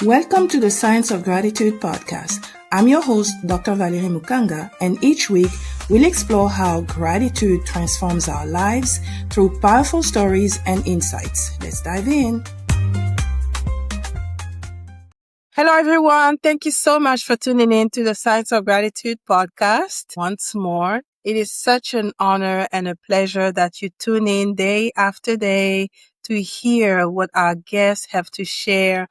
Welcome to the Science of Gratitude podcast. I'm your host, Dr. Valerie Mukanga, and each week we'll explore how gratitude transforms our lives through powerful stories and insights. Let's dive in. Hello, everyone. Thank you so much for tuning in to the Science of Gratitude podcast once more. It is such an honor and a pleasure that you tune in day after day to hear what our guests have to share,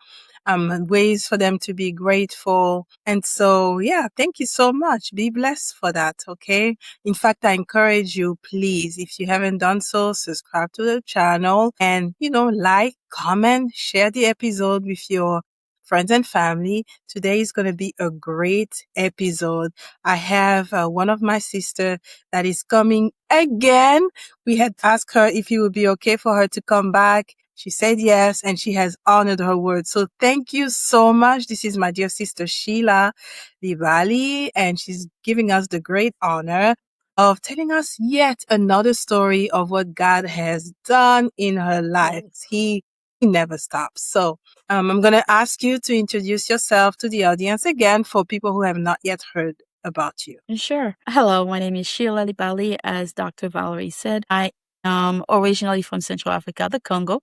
ways for them to be grateful. And so, thank you so much. Be blessed for that, okay? In fact, I encourage you, please, if you haven't done so, subscribe to the channel and, like, comment, share the episode with your friends and family. Today is going to be a great episode. I have one of my sisters that is coming again. We had asked her if it would be okay for her to come back. She said yes, and she has honored her word. So thank you so much. This is my dear sister, Sheila Libali, and she's giving us the great honor of telling us yet another story of what God has done in her life. He never stops. So I'm going to ask you to introduce yourself to the audience again for people who have not yet heard about you. Sure. Hello, my name is Sheila Libali. As Dr. Valerie said, I am originally from Central Africa, the Congo.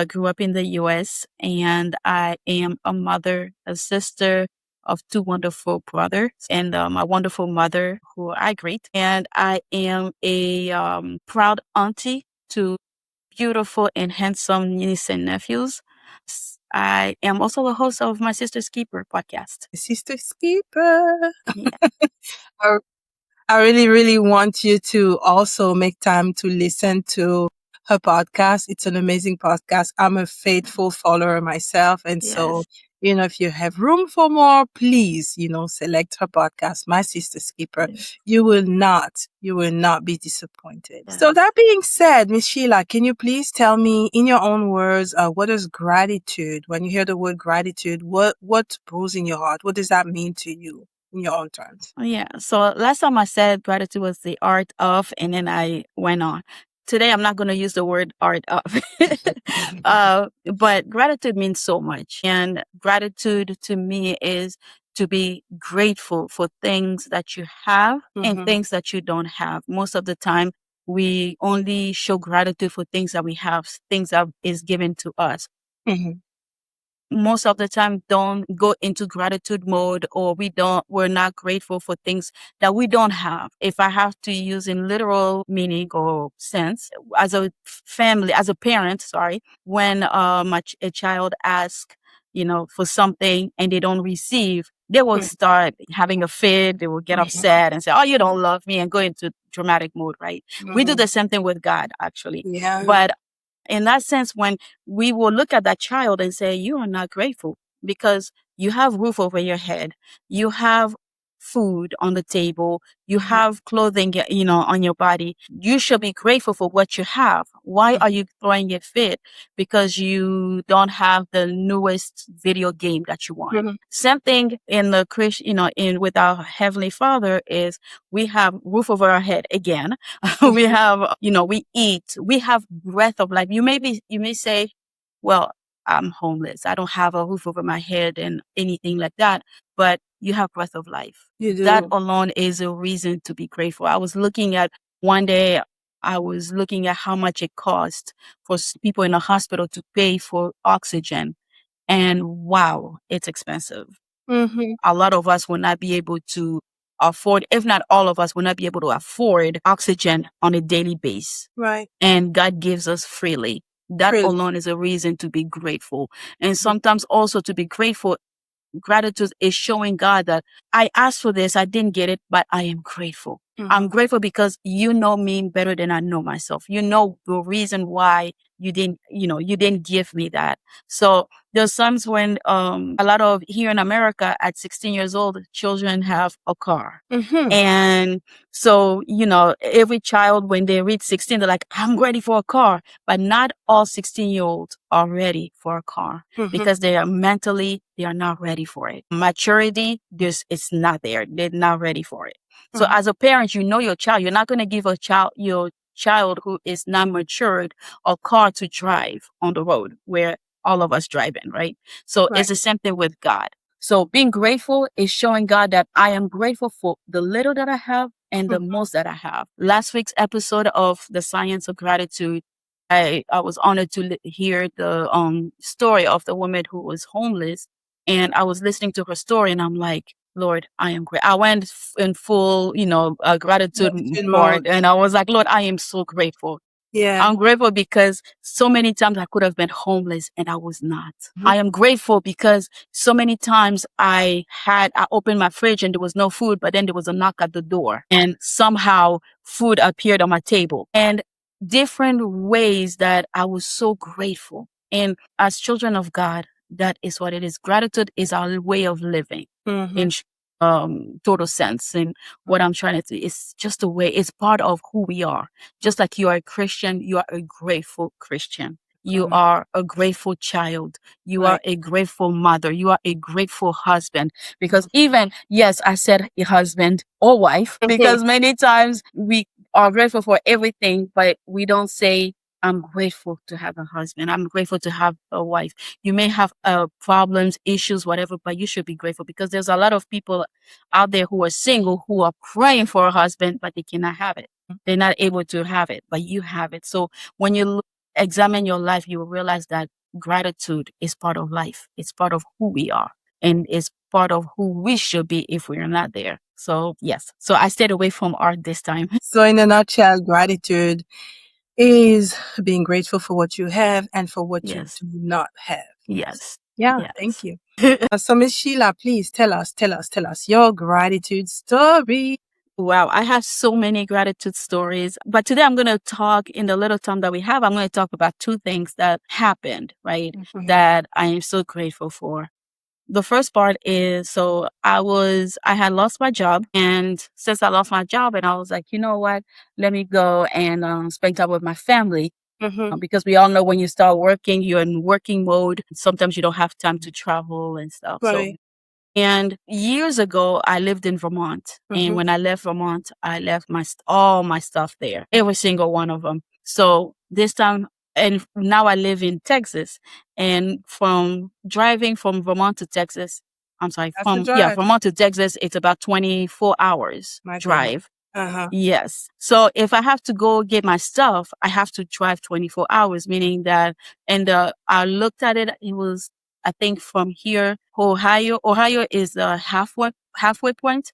Grew up in the U.S., and I am a mother, a sister of two wonderful brothers, and a wonderful mother who I greet. And I am a proud auntie to beautiful and handsome niece and nephews. I am also the host of my Sister's Keeper podcast. Sister's Keeper. Yeah. I really, really want you to also make time to listen to her podcast. It's an amazing podcast. I'm a faithful follower myself. And so, if you have room for more, please, select her podcast, My Sister's Keeper. Yes. You will not be disappointed. Yeah. So that being said, Miss Sheila, can you please tell me in your own words, what is gratitude? When you hear the word gratitude, what brews in your heart? What does that mean to you? In your own terms. Yeah. So last time I said gratitude was the art of, and then I went on. Today, I'm not going to use the word art of, but gratitude means so much. And gratitude to me is to be grateful for things that you have and things that you don't have. Most of the time, we only show gratitude for things that we have, things that is given to us. Most of the time don't go into gratitude mode, or we're not grateful for things that we don't have. If I have to use in literal meaning or sense, as a parent, when a child asks, for something and they don't receive, they will start having a fit. They will get upset and say, "Oh, you don't love me," and go into dramatic mode, right? We do the same thing with God, actually. Yeah. But in that sense, when we will look at that child and say, "You are not grateful because you have roof over your head, you have food on the table, you have clothing, on your body. You should be grateful for what you have. Why are you throwing a fit because you don't have the newest video game that you want?" Same thing in the Christian, with our Heavenly Father is we have roof over our head again. We have, we eat, we have breath of life. You may say, "Well, I'm homeless. I don't have a roof over my head and anything like that," but you have breath of life. You do. That alone is a reason to be grateful. One day, I was looking at how much it cost for people in a hospital to pay for oxygen. And wow, it's expensive. A lot of us will not be able to afford, if not all of us will not be able to afford oxygen on a daily basis. Right. And God gives us freely. That alone is a reason to be grateful. And sometimes also to be grateful, gratitude is showing God that I asked for this, I didn't get it, but I am grateful. I'm grateful because you know me better than I know myself. You know the reason why you didn't give me that. So there's times when a lot of here in America at 16 years old, children have a car. And so, every child, when they reach 16, they're like, "I'm ready for a car." But not all 16-year-olds are ready for a car because they are not ready for it. Maturity, it's not there. They're not ready for it. So as a parent, your child, you're not going to give your child who is not matured a car to drive on the road where all of us driving, right? So it's the same thing with God. So being grateful is showing God that I am grateful for the little that I have and the most that I have. Last week's episode of The Science of Gratitude, I was honored to hear the story of the woman who was homeless. And I was listening to her story and I'm like, Lord, I am great. I went in full, gratitude part. And I was like, Lord, I am so grateful. Yeah. I'm grateful because so many times I could have been homeless and I was not. I am grateful because so many times I opened my fridge and there was no food, but then there was a knock at the door and somehow food appeared on my table and different ways that I was so grateful. And as children of God, that is what it is. Gratitude is our way of living in total sense. And what I'm trying to do is just a way, it's part of who we are. Just like you are a Christian, you are a grateful Christian. You are a grateful child. You are a grateful mother. You are a grateful husband. Because even, yes, I said a husband or wife, because many times we are grateful for everything, but we don't say, I'm grateful to have a husband. I'm grateful to have a wife. You may have problems, issues, whatever, but you should be grateful because there's a lot of people out there who are single who are praying for a husband, but they cannot have it. They're not able to have it, but you have it. So when you examine your life, you will realize that gratitude is part of life. It's part of who we are and it's part of who we should be if we're not there. So yes. So I stayed away from art this time. So in a nutshell, gratitude is being grateful for what you have and for what you do not have. Yes. Yeah. Yes. Thank you. So Miss Sheila, please tell us your gratitude story. Wow, I have so many gratitude stories. But today I'm going to talk in the little time that we have. I'm going to talk about two things that happened, right? That I am so grateful for. The first part is, I had lost my job. And since I lost my job and I was like, you know what, let me go and spend time with my family. Because we all know when you start working, you're in working mode. Sometimes you don't have time to travel and stuff. Right. And years ago, I lived in Vermont. And when I left Vermont, I left all my stuff there, every single one of them. So this time, and now I live in Texas. And from driving from Vermont to Texas, Vermont to Texas, it's about 24 hours drive. Yes. So if I have to go get my stuff, I have to drive 24 hours, meaning that, and I looked at it, it was, I think from here, Ohio is the halfway point,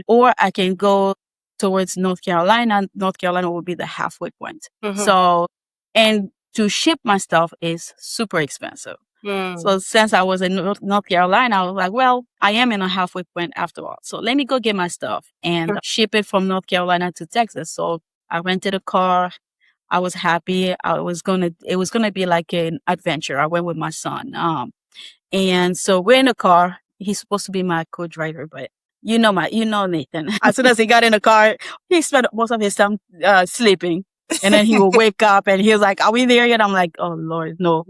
or I can go towards North Carolina. North Carolina will be the halfway point. So, and to ship my stuff is super expensive. So since I was in North Carolina, I was like, well, I am in a halfway point after all. So let me go get my stuff and ship it from North Carolina to Texas. So I rented a car. I was happy. It was gonna be like an adventure. I went with my son. And so we're in a car. He's supposed to be my co-driver, but you know Nathan. As soon as he got in the car, he spent most of his time sleeping. And then he will wake up and he was like, are we there yet? I'm like, oh Lord, no.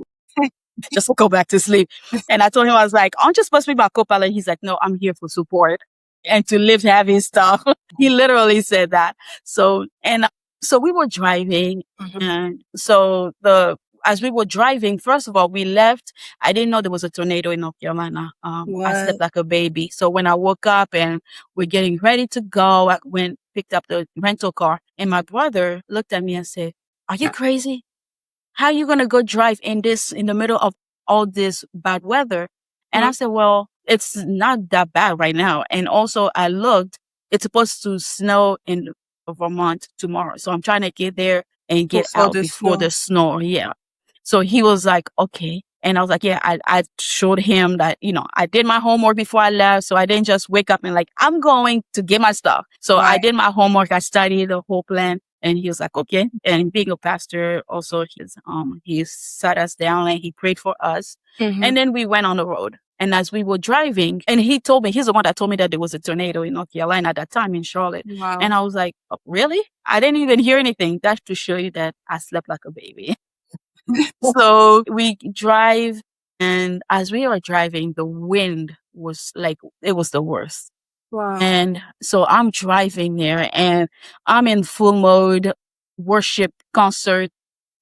Just go back to sleep. And I told him, I was like, aren't you supposed to be my co-pilot? He's like, no, I'm here for support and to lift heavy stuff. He literally said that. So we were driving. And so as we were driving, first of all, we left. I didn't know there was a tornado in North Carolina. I slept like a baby. So when I woke up and we're getting ready to go, I picked up the rental car and my brother looked at me and said, are you crazy? How are you going to go drive in the middle of all this bad weather? And I said, well, it's not that bad right now. And also I looked, it's supposed to snow in Vermont tomorrow. So I'm trying to get there and get out before the snow. Yeah. So he was like, okay. And I was like, yeah, I showed him that, I did my homework before I left. So I didn't just wake up and like, I'm going to get my stuff. So I did my homework. I studied the whole plan. And he was like, okay. And being a pastor, also, he sat us down and he prayed for us. And then we went on the road. And as we were driving, and he's the one that told me that there was a tornado in North Carolina at that time in Charlotte. Wow. And I was like, oh, really? I didn't even hear anything. That's to show you that I slept like a baby. So we drive. And as we were driving, the wind was like, it was the worst. Wow. And so I'm driving there and I'm in full mode, worship concert,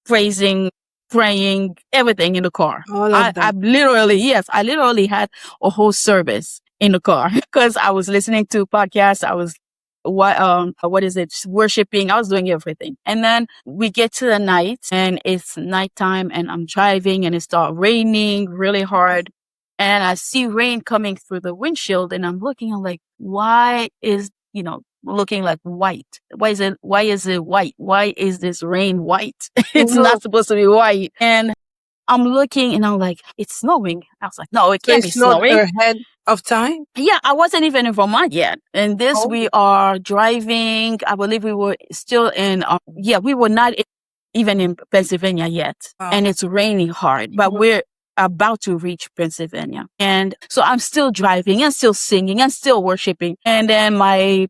praising praying, everything in the car. All of I that. literally, yes, I literally had a whole service in the car because I was listening to podcasts. I was what is it, worshiping. I was doing everything. And then we get to the night and it's nighttime and I'm driving and it starts raining really hard. And I see rain coming through the windshield and I'm looking, I'm like, why is, looking like white? Why is it white? Why is this rain white? It's Mhm. not supposed to be white. And I'm looking and I'm like, it's snowing. I was like, no, it So can't it be snowed snowing. ahead of time? Yeah, I wasn't even in Vermont yet. And this, Oh, we are driving. I believe we were still in, we were not even in Pennsylvania yet. wow. And it's raining hard, but Mhm. we're about to reach Pennsylvania. And so I'm still driving and still singing and still worshiping. And then I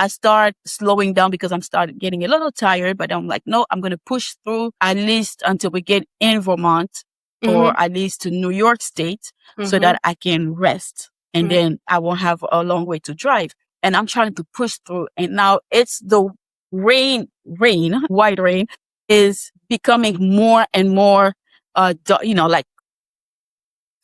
start slowing down because I'm started getting a little tired, but I'm like, no, I'm going to push through at least until we get in Vermont Mhm. or at least to New York State so Mhm. that I can rest and Mm. then I won't have a long way to drive. And I'm trying to push through. And now it's the white rain is becoming more and more, like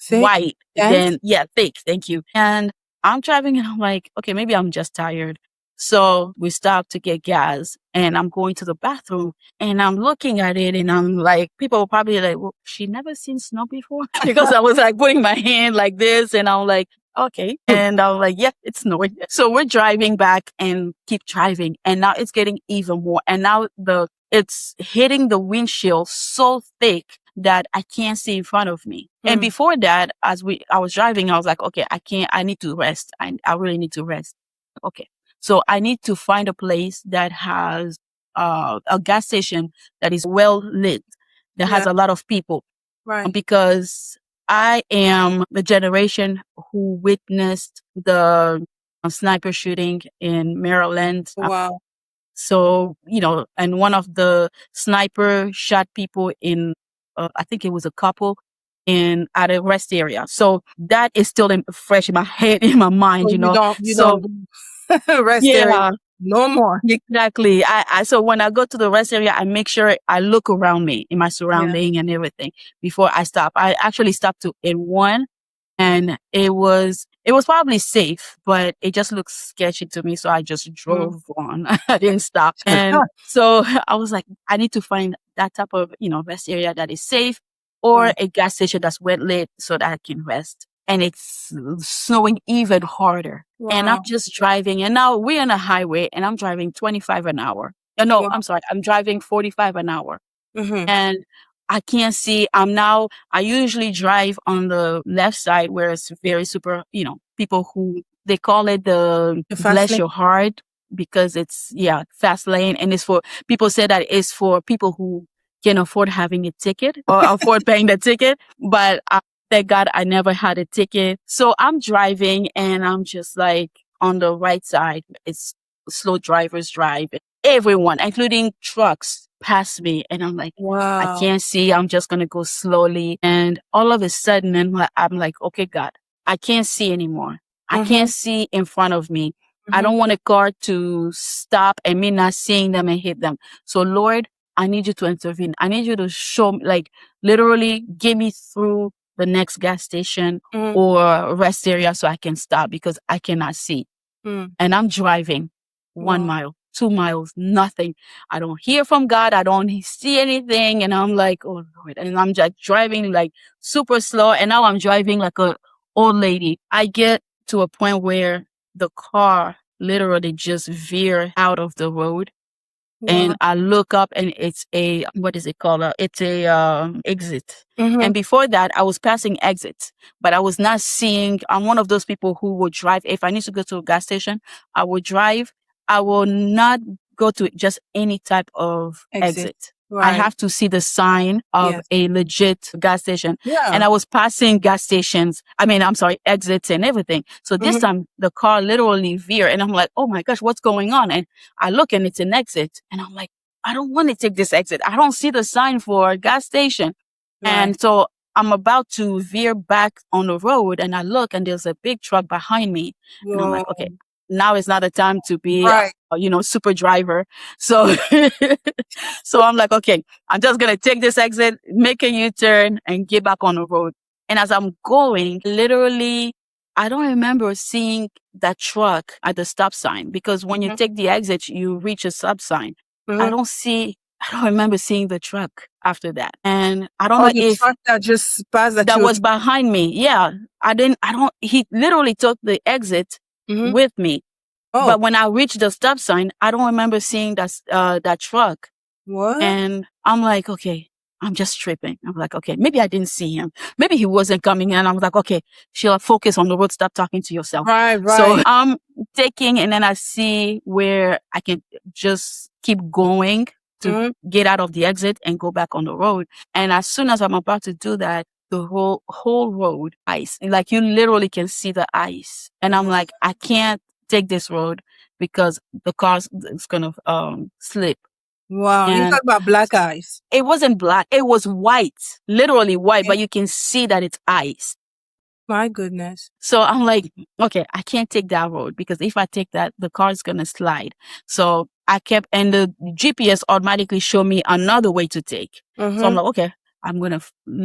Thick, white dense. than, yeah, thick. Thank you. And I'm driving and I'm like, okay, maybe I'm just tired. So we stop to get gas and I'm going to the bathroom and I'm looking at it and I'm like, people will probably like, well, she never seen snow before because I was like putting my hand like this and I'm like, okay. And I'm like, yeah, it's snowing. So we're driving back and keep driving. And now it's getting even more. And now it's hitting the windshield so thick that I can't see in front of me. And Mm. before that, I was driving, I was like, okay, I need to rest. I really need to rest. Okay. So I need to find a place that has a gas station that is well lit, that Yeah, has a lot of people, right. because I am the generation who witnessed the sniper shooting in Maryland. Wow. So, and one of the sniper shot people in, I think it was a couple at a rest area. So that is still fresh in my head, in my So mind, you don't So do rest area yeah, no more. exactly. So when I go to the rest area, I make sure I look around me in my Yeah. surrounding and everything before I stop. I actually stopped in one and it was probably safe, but it just looked sketchy to me. So I just Mm. drove on. I didn't stop. And so I was like, I need to find that type of, rest area that is safe or Wow. a gas station that's well lit so that I can rest. And it's snowing even harder. And I'm Wow. just driving. And now we're on a highway and I'm driving 25 an hour. No, Wow. I'm sorry. I'm driving 45 an hour Mhm. and I can't see. I usually drive on the left side where it's very super, people who they call it the The fast bless lane. your heart because it's, yeah, fast lane. And it's for people say that it's for people who can afford having a ticket or afford paying the ticket. But thank God I never had a ticket. So I'm driving and I'm just like on the right side. It's slow drivers drive. Everyone, including trucks, pass me. And I'm like, I Wow. can't see. I'm just going to go slowly. And all of a sudden, I'm like, okay, God, I can't see anymore. I can't Mhm. see in front of me. I Mhm. don't want a car to stop and me not seeing them and hit them. So Lord, I need you to intervene. I need you to show me, like literally get me through the next gas station Mm. or rest area so I can stop because I cannot see. Mm. And I'm driving 1 Wow. mile, 2 miles, nothing. I don't hear from God. I don't see anything. And I'm like, oh Lord. And I'm just driving like super slow. And now I'm driving like a old lady. I get to a point where the car literally just veer out of the road Wow. and I look up and it's a, what is it called? It's a exit. Mhm. And before that, I was passing exits, but I was not seeing. I'm one of those people who would drive. If I need to go to a gas station, I will drive. I will not go to just any type of Exit. exit. I Right. have to see the sign of Yes. a legit gas station. Yeah. And I was passing gas stations. I'm sorry, exits and everything. So this Mhm. time the car literally veered and I'm like, oh my gosh, what's going on? And I look and it's an exit. And I'm like, I don't want to take this exit. I don't see the sign for a gas station. Right. And so I'm about to veer back on the road and I look and there's a big truck behind me. And I'm Whoa. like, okay, now is not the time to be, Right. super driver. So, so I'm like, okay, I'm just going to take this exit, make a U-turn and get back on the road. And as I'm going, literally, I don't remember seeing that truck at the stop sign, because when you take the exit, you reach a stop sign. I don't remember seeing the truck after that. And I don't know the if truck that just passed that was behind me. Yeah. He literally took the exit with me. But when I reached the stop sign, I don't remember seeing that truck. What? And I'm like, okay, I'm just tripping. I'm like, okay, maybe I didn't see him. Maybe he wasn't coming in. I was like, okay, Sheila, focus on the road. Stop talking to yourself. Right, So right. I'm taking, and then I see where I can just keep going to get out of the exit and go back on the road. And as soon as I'm about to do that, the whole road ice. And like you literally can see the ice. And I'm like, I can't take this road because the car is gonna slip. Wow. You And talk about black ice. it wasn't black, it was white, literally white, but you can see that it's ice. My goodness. So I'm like, okay, I can't take that road because if I take that, the car is gonna slide. So I kept, and the GPS automatically showed me another way to take. So I'm like, okay, I'm gonna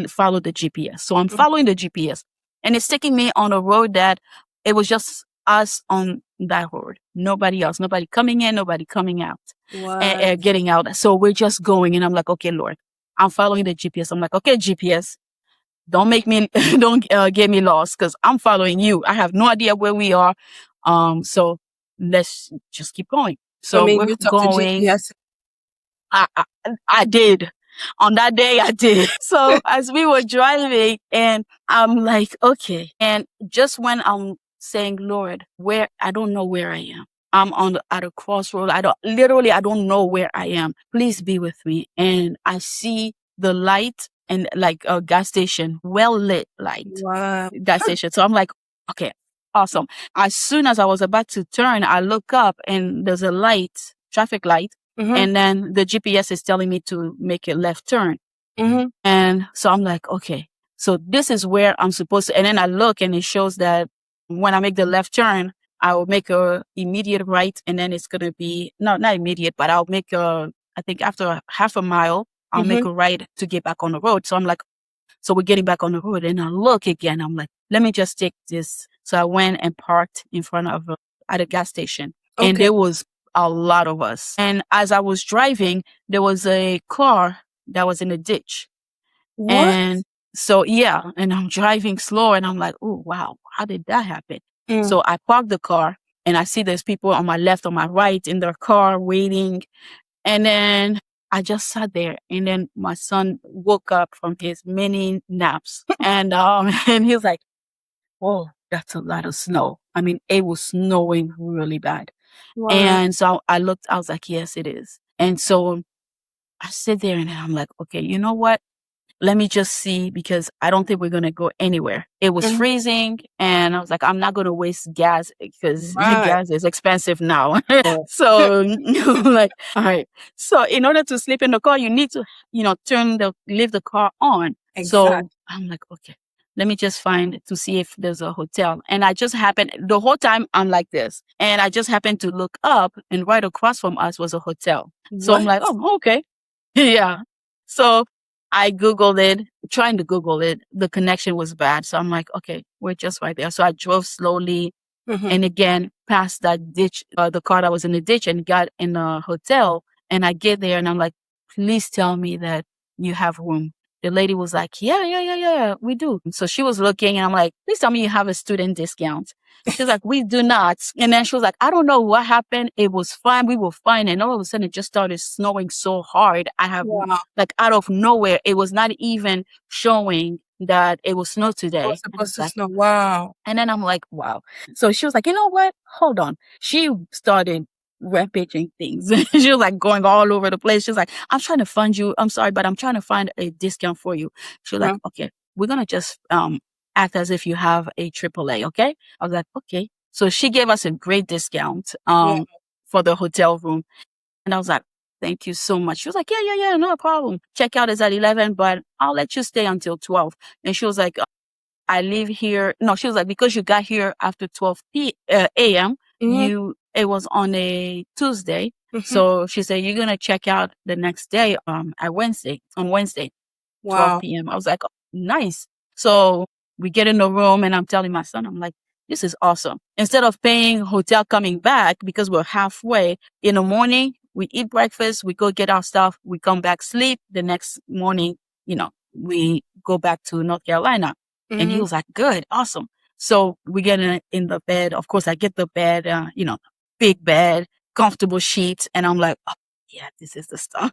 follow the GPS. So I'm following the GPS, and it's taking me on a road that it was just us on that road, nobody else, nobody coming in, nobody coming out, and getting out. So we're just going, and I'm like, okay, Lord, I'm following the GPS. I'm like, okay, GPS, don't make me, don't get me lost, because I'm following you. I have no idea where we are. So let's just keep going. So we're you talk to going. GPS. I did. On that day, I did. So as we were driving, and I'm like, okay. And just when I'm saying, Lord, where, I don't know where I am. I'm at a crossroad. I don't know where I am. Please be with me. And I see the light, and like a gas station, well lit light. Wow. Gas station. So I'm like, okay, awesome. As soon as I was about to turn, I look up and there's a light, traffic light. And then the GPS is telling me to make a left turn. And so I'm like, okay, so this is where I'm supposed to. And then I look, and it shows that when I make the left turn, I will make a immediate right. And then it's going to be, not immediate, but I'll make I think after half a mile, I'll make a right to get back on the road. So I'm like, so we're getting back on the road, and I look again. I'm like, let me just take this. So I went and parked in front of at a gas station, and there was a lot of us. And as I was driving, there was a car that was in a ditch. What? And so, yeah, and I'm driving slow, and I'm like, oh, wow, how did that happen? So I parked the car, and I see there's people on my left, on my right in their car waiting. And then I just sat there, and then my son woke up from his many naps, and and he was like, "Whoa, that's a lot of snow." I mean, it was snowing really bad. Wow. And so I looked, I was like, "Yes, it is." And so I sit there, and I'm like, "Okay, you know what? Let me just see, because I don't think we're going to go anywhere." It was freezing, and I was like, I'm not going to waste gas, because gas is expensive now. So I'm like, all right. So in order to sleep in the car, you need to, leave the car on. So I'm like, okay, let me just find to see if there's a hotel. And I just happened, the whole time I'm like this, and I just happened to look up, and right across from us was a hotel. So I'm like, oh, okay. Yeah. So I Googled it, trying to Google it. The connection was bad. So I'm like, okay, we're just right there. So I drove slowly, and again, past that ditch, the car that was in the ditch, and got in a hotel. And I get there, and I'm like, please tell me that you have room. The lady was like, yeah, we do. So she was looking, and I'm like, please tell me you have a student discount. She's like, we do not. And then she was like, I don't know what happened. It was fine. We were fine. And all of a sudden, it just started snowing so hard. Like, out of nowhere, it was not even showing that it was snow today. was supposed to snow. Wow. And then I'm like, wow. So she was like, you know what? Hold on. She started rampaging things. She was like going all over the place. She was like, I'm trying to fund you. I'm sorry, but I'm trying to find a discount for you. She was like, okay, we're going to just act as if you have a AAA. Okay. I was like, okay. So she gave us a great discount for the hotel room. And I was like, thank you so much. She was like, yeah, no problem. Checkout is at 11, but I'll let you stay until 12. And she was like, I leave here. No, she was like, because you got here after 12 a.m., it was on a Tuesday. So she said, you're going to check out the next day, at Wednesday, on Wednesday, 12 Wow. p.m. I was like, oh, nice. So we get in the room and I'm telling my son, I'm like, this is awesome. Instead of paying hotel coming back because we're halfway in the morning, we eat breakfast, we go get our stuff, we come back, sleep. The next morning, we go back to North Carolina. And he was like, good, awesome. So we get in the bed. Of course, I get the bed, big bed, comfortable sheets. And I'm like, oh, yeah, this is the stuff.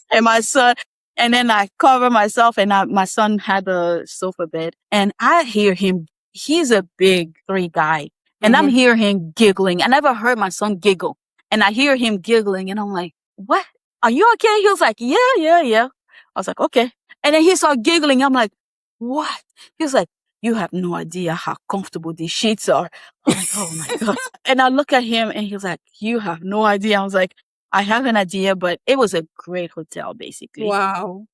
And my son, and then I cover myself and my son had a sofa bed and I hear him. He's a big 3 guy and I'm hearing him giggling. I never heard my son giggle and I hear him giggling and I'm like, what? Are you okay? He was like, yeah, yeah, yeah. I was like, okay. And then he started giggling. I'm like, what? He was like, you have no idea how comfortable these sheets are. I'm like, oh my God. And I look at him and he was like, you have no idea. I was like, I have an idea, but it was a great hotel, basically. Wow.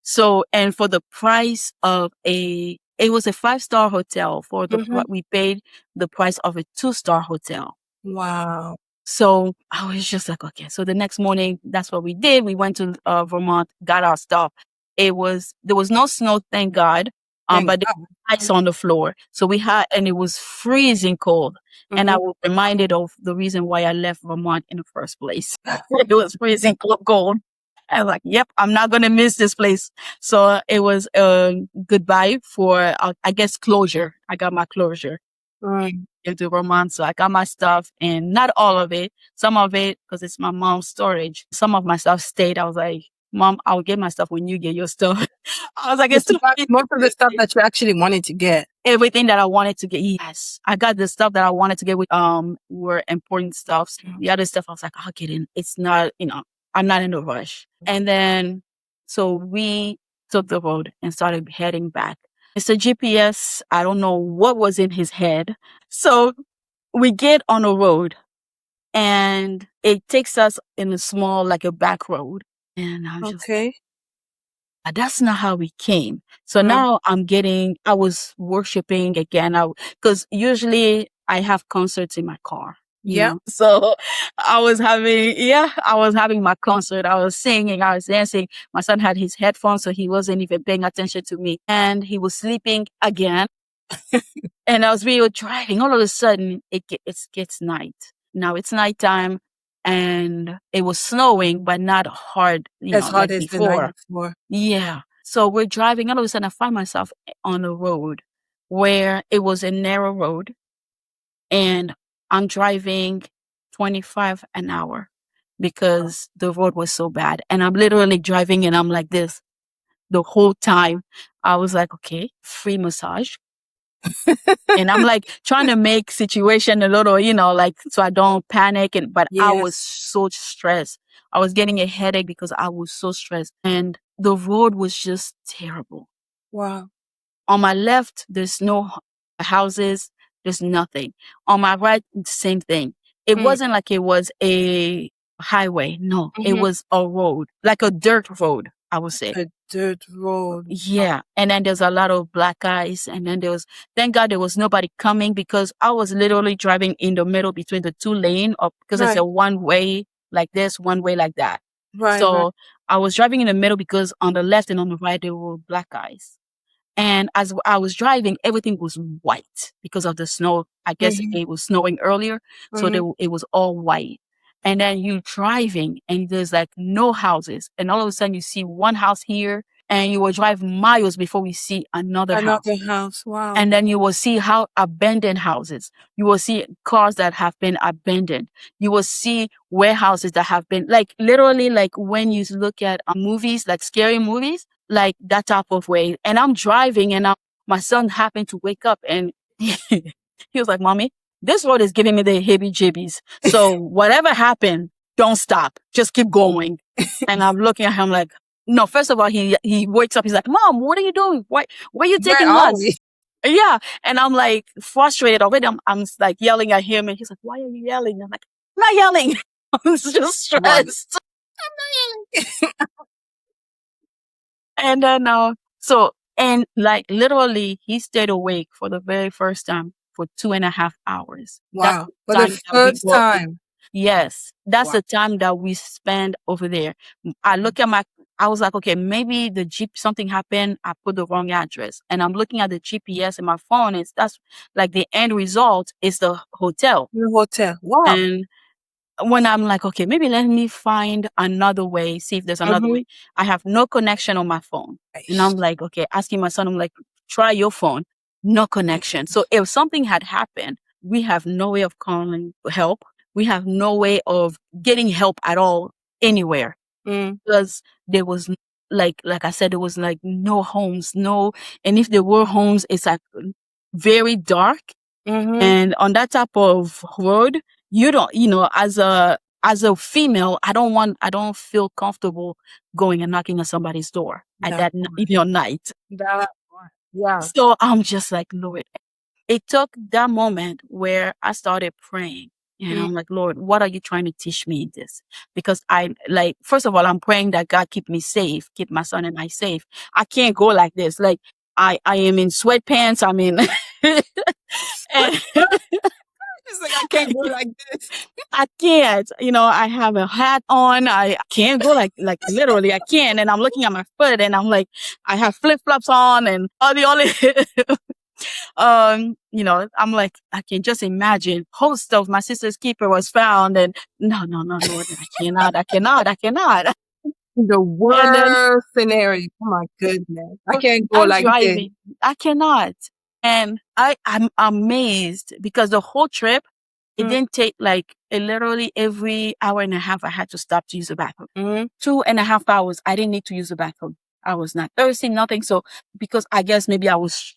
So, and for the price of it was a 5-star hotel for we paid the price of a 2-star hotel. Wow. So I was just like, okay. So the next morning, that's what we did. We went to Vermont, got our stuff. There was no snow, thank God. But there was ice on the floor. So and it was freezing cold. And I was reminded of the reason why I left Vermont in the first place. It was freezing cold. I was like, yep, I'm not going to miss this place. So it was goodbye for, I guess, closure. I got my closure into Vermont. So I got my stuff and not all of it. Some of it, because it's my mom's storage. Some of my stuff stayed. I was like, Mom, I'll get my stuff when you get your stuff. I was like, it's too much. Most of the stuff that you actually wanted to get. Everything that I wanted to get. Yes. I got the stuff that I wanted to get with were important stuff. The other stuff I was like, I'll get in. It's not, I'm not in a rush. And then so we took the road and started heading back. Mr. GPS, I don't know what was in his head. So we get on a road and it takes us in a small, like a back road. And I'm just that's not how we came. So now I was worshiping again. Because usually I have concerts in my car. Yeah. So I was having my concert. I was singing, I was dancing. My son had his headphones, so he wasn't even paying attention to me. And he was sleeping again. And as we were driving, all of a sudden it gets night. Now it's nighttime and it was snowing, but not hard, As hard like as the night before. before. Yeah. So we're driving. All of a sudden I find myself on a road where it was a narrow road and I'm driving 25 an hour because the road was so bad. And I'm literally driving and I'm like this the whole time. I was like, okay, free massage. And I'm like trying to make situation a little, like so I don't panic. But I was so stressed. I was getting a headache because I was so stressed. And the road was just terrible. Wow. On my left, there's no houses. There's nothing. On my right, same thing. It wasn't like it was a highway. No, it was a road, like a dirt road, I would say. A dirt road. Yeah. And then there's a lot of black ice. And then thank God there was nobody coming because I was literally driving in the middle between the 2 lanes because it's a one way like this, one way like that. So I was driving in the middle because on the left and on the right, there were black ice. And as I was driving, everything was white because of the snow. I guess it was snowing earlier. So it was all white. And then you driving and there's like no houses. And all of a sudden you see one house here and you will drive miles before we see another house. Wow. And then you will see how abandoned houses. You will see cars that have been abandoned. You will see warehouses that have been like literally like when you look at movies, like scary movies, like that type of way. And I'm driving and my son happened to wake up and he was like, Mommy, this road is giving me the heebie-jeebies. So whatever happened, don't stop. Just keep going. And I'm looking at him like, no, first of all, he wakes up. He's like, Mom, what are you doing? Where are you taking us? Yeah. And I'm like frustrated already. I'm like yelling at him and he's like, why are you yelling? I'm like, I'm not yelling. I'm just stressed. And then, and like literally he stayed awake for the very first time for 2.5 hours. That's Wow. the For the time that we first go. time. Yes, that's Wow. the time that we spend over there. I look at I was like, okay, maybe the Jeep, something happened. I put the wrong address. And I'm looking at the GPS in my phone. That's like the end result is the hotel. The hotel. Wow. And when I'm like, okay, maybe let me find another way, see if there's another way. I have no connection on my phone. And I'm like, okay, asking my son, I'm like, try your phone. No connection. So if something had happened, we have no way of calling help. We have no way of getting help at all anywhere because there was like I said, there was like no homes, no, and if there were homes, it's like very dark. And on that type of road, you don't, as a female, I don't feel comfortable going and knocking on somebody's door at That that part. night. That part. Yeah. So I'm just like, Lord, it took that moment where I started praying. And I'm like, Lord, what are you trying to teach me in this? Because first of all, I'm praying that God keep me safe, keep my son and I safe. I can't go like this. Like I am in sweatpants. I'm in, and It's like I can't go like this. I can't, I have a hat on. I can't go like literally I can't. And I'm looking at my foot and I'm like, I have flip flops on and all the only, I'm like, I can just imagine host of my sister's keeper was found and no, Lord, I cannot. The And then worst scenario. Oh my goodness. I can't go I'm like this. driving. I cannot. And I'm amazed because the whole trip, it didn't take literally every hour and a half I had to stop to use the bathroom. 2.5 hours, I didn't need to use the bathroom. I was not thirsty, nothing. So because I guess maybe I was,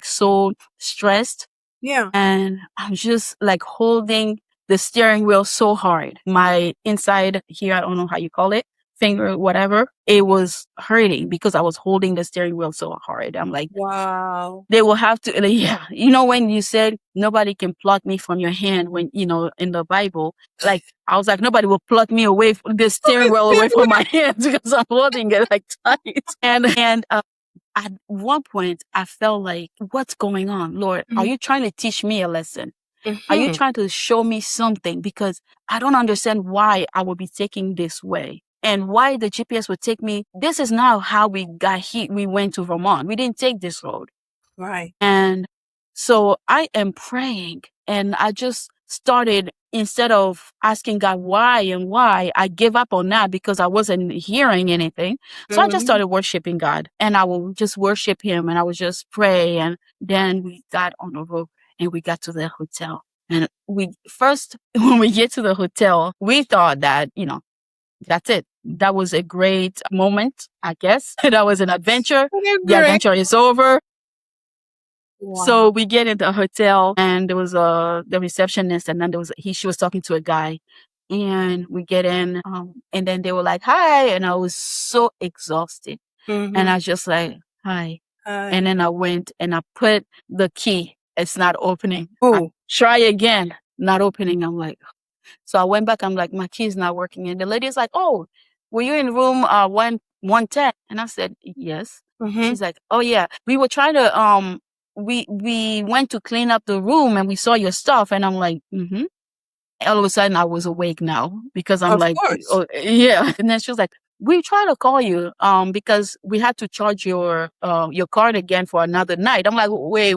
so stressed. Yeah. And I'm just like holding the steering wheel so hard. My inside here, I don't know how you call it, finger, whatever, it was hurting because I was holding the steering wheel so hard. I'm like, Wow. they will have to, yeah. When you said nobody can pluck me from your hand when, in the Bible, like, I was like, nobody will pluck me away from the steering wheel away from my hands because I'm holding it like tight. And at one point I felt like, what's going on? Lord, are you trying to teach me a lesson? Are you trying to show me something? Because I don't understand why I would be taking this way and why the GPS would take me. This is not how we got here. We went to Vermont. We didn't take this road. Right. And so I am praying and I just started, instead of asking God why and why, I gave up on that because I wasn't hearing anything. So I just started worshiping God and I will just worship him and I would just pray. And then we got on the road and we got to the hotel. And when we get to the hotel, we thought that, that's it. That was a great moment, I guess. That was an adventure. The adventure is over. Wow. So we get in the hotel and there was the receptionist and then she was talking to a guy and we get in and then they were like, hi. And I was so exhausted and I was just like, hi. And then I went and I put the key. It's not opening. I try again, not opening. I'm like, so I went back. I'm like, my key is not working. And the lady's like, oh, were you in room 110? And I said, yes. She's like, oh yeah, we were trying to we went to clean up the room and we saw your stuff. And I'm like, all of a sudden I was awake now because I'm like, oh, yeah. And then she was like, we tried to call you because we had to charge your card again for another night. I'm like, wait,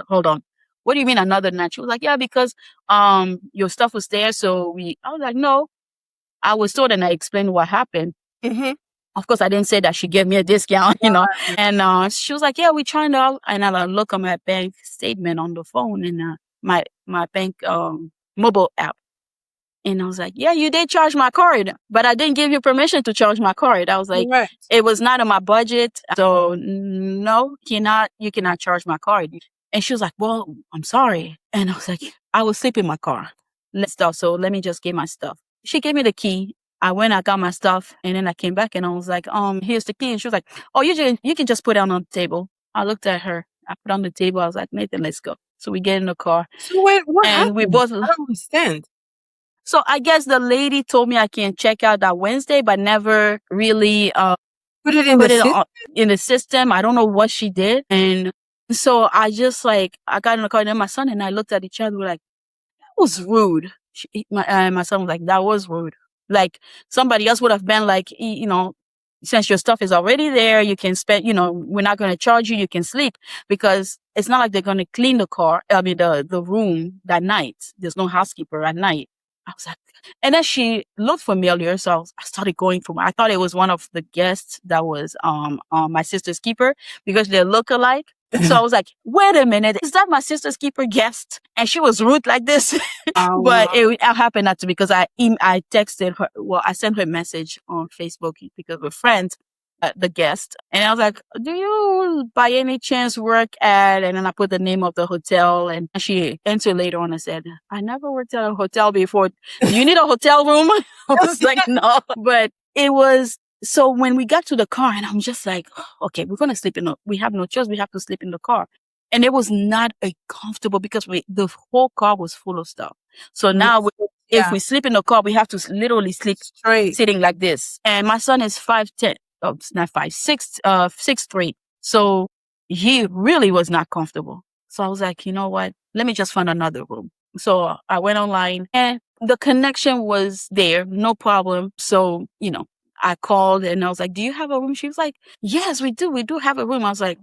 hold on. What do you mean another night? She was like, yeah, because your stuff was there. So I was like, no. I was told and I explained what happened. Of course, I didn't say that she gave me a discount, And she was like, yeah, we're trying to, and I look at my bank statement on the phone and my bank mobile app. And I was like, yeah, you did charge my card, but I didn't give you permission to charge my card. I was like, it was not on my budget. So no, you cannot charge my card. And she was like, well, I'm sorry. And I was like, I was sleeping in my car. So let me just get my stuff. She gave me the key. I went, I got my stuff, and then I came back and I was like, here's the key. And she was like, oh, you can just put it on the table. I looked at her. I put it on the table. I was like, Nathan, let's go. So we get in the car. So what and happened? we both. I don't understand. So I guess the lady told me I can check out that Wednesday, but never really Put it in in the system. I don't know what she did. And So I just like, I got in the car and then my son and I looked at each other. We're like, that was rude. My son was like, that was rude. Like somebody else would have been like, since your stuff is already there, you can spend, we're not going to charge you. You can sleep because it's not like they're going to clean the car. I mean, the room that night. There's no housekeeper at night. I was like, and then she looked familiar. So I started going for I thought it was one of the guests that was, my sister's keeper because they look alike. So I was like, wait a minute, is that my sister's keeper guest? And she was rude like this. But it happened not to because I texted her. Well, I sent her a message on Facebook because we're friends, the guest. And I was like, do you by any chance work at, and then I put the name of the hotel and she answered later on and said, I never worked at a hotel before. Do you need a hotel room? I was like, no, but it was. So when we got to the car and I'm just like, okay, we're going to sleep we have no choice. We have to sleep in the car. And it was not a comfortable because the whole car was full of stuff. So now if we sleep in the car, we have to literally sleep straight, sitting like this. And my son is 5'10". Oh, it's not 5'6", 6'3". So he really was not comfortable. So I was like, you know what? Let me just find another room. So I went online and the connection was there, no problem. So, I called and I was like, do you have a room? She was like, yes, we do. We do have a room. I was like,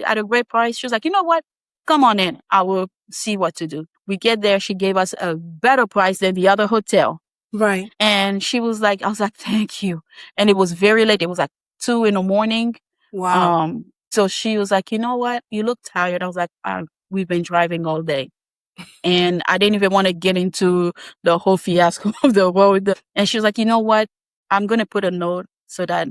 at a great price. She was like, you know what? Come on in. I will see what to do. We get there. She gave us a better price than the other hotel. Right. And she was like, I was like, thank you. And it was very late. It was like 2 a.m. Wow. So she was like, you know what? You look tired. I was like, we've been driving all day. And I didn't even want to get into the whole fiasco of the road. And she was like, you know what? I'm going to put a note so that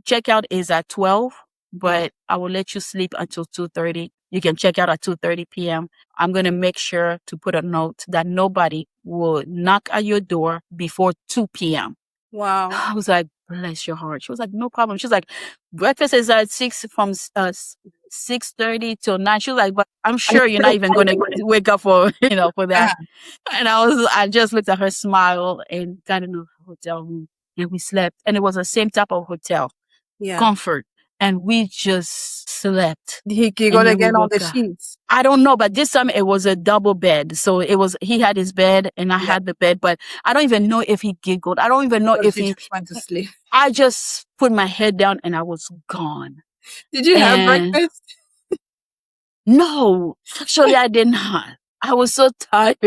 checkout is at 12, but I will let you sleep until 2:30. You can check out at 2:30 p.m. I'm going to make sure to put a note that nobody will knock at your door before 2 p.m. Wow. I was like, bless your heart. She was like, no problem. She was like, breakfast is at 6 from 6:30 till 9. She was like, but I'm sure you're not even going to wake up for, for that. And I just looked at her, smile, and got in the hotel room and we slept. And it was the same type of hotel. Yeah. Comfort. And we just slept. He giggled again on the sheets. I don't know, but this time it was a double bed. So he had his bed and I had the bed, but I don't even know if he giggled. I don't even know if he just went to sleep. I just put my head down and I was gone. Did you have breakfast? No, actually I did not. I was so tired.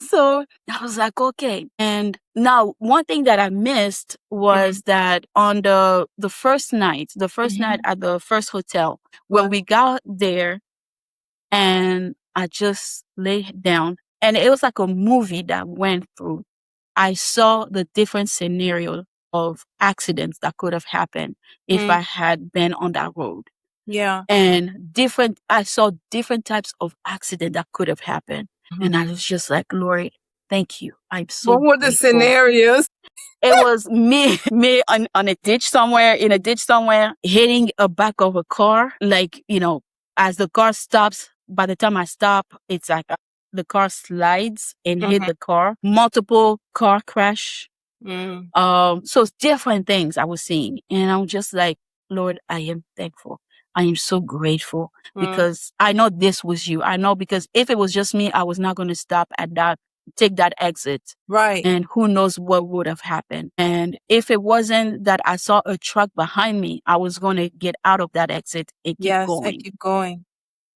So I was like, okay. And now one thing that I missed was that on the first night at the first hotel, when we got there and I just lay down and it was like a movie that went through. I saw the different scenario of accidents that could have happened if I had been on that road. Yeah. And I saw different types of accident that could have happened. And I was just like, Lord, thank you. I'm so What were the scenarios? It was me on a ditch somewhere, hitting a back of a car. Like, as the car stops, by the time I stop, it's like the car slides and hit the car. Multiple car crash. So it's different things I was seeing. And I'm just like, Lord, I am thankful. I am so grateful because I know this was you. I know because if it was just me, I was not going to stop at take that exit. Right. And who knows what would have happened. And if it wasn't that I saw a truck behind me, I was going to get out of that exit and keep going. And keep going.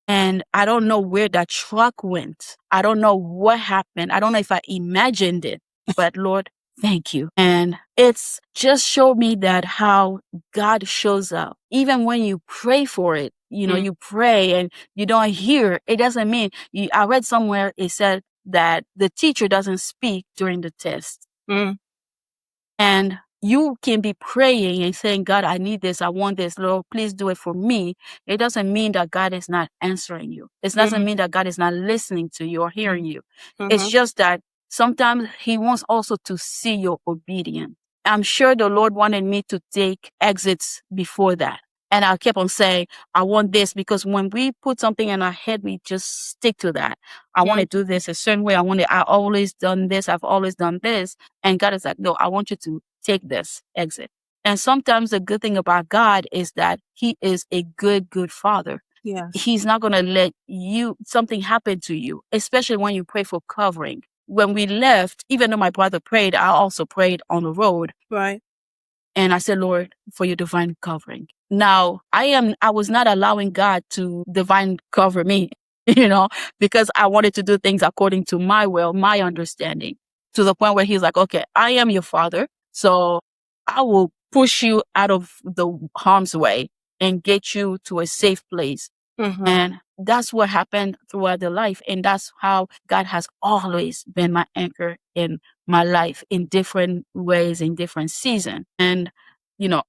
And I don't know where that truck went. I don't know what happened. I don't know if I imagined it, but Lord, thank you. And it's just showed me that how God shows up. Even when you pray for it, you pray and you don't hear, it doesn't mean I read somewhere it said that the teacher doesn't speak during the test. And you can be praying and saying, God, I need this. I want this. Lord, please do it for me. It doesn't mean that God is not answering you. It doesn't mean that God is not listening to you or hearing you. It's just that sometimes he wants also to see your obedience. I'm sure the Lord wanted me to take exits before that. And I kept on saying, I want this because when we put something in our head, we just stick to that. I want to do this a certain way. I've always done this. I've always done this. And God is like, no, I want you to take this exit. And sometimes the good thing about God is that he is a good, good father. Yes. He's not going to let something happen to you, especially when you pray for covering. When we left, even though my brother prayed, I also prayed on the road. Right. And I said, Lord, for your divine covering. Now, I was not allowing God to divine cover me, because I wanted to do things according to my will, my understanding, to the point where he's like, okay, I am your father. So I will push you out of the harm's way and get you to a safe place. And that's what happened throughout the life. And that's how God has always been my anchor in my life in different ways, in different seasons. And,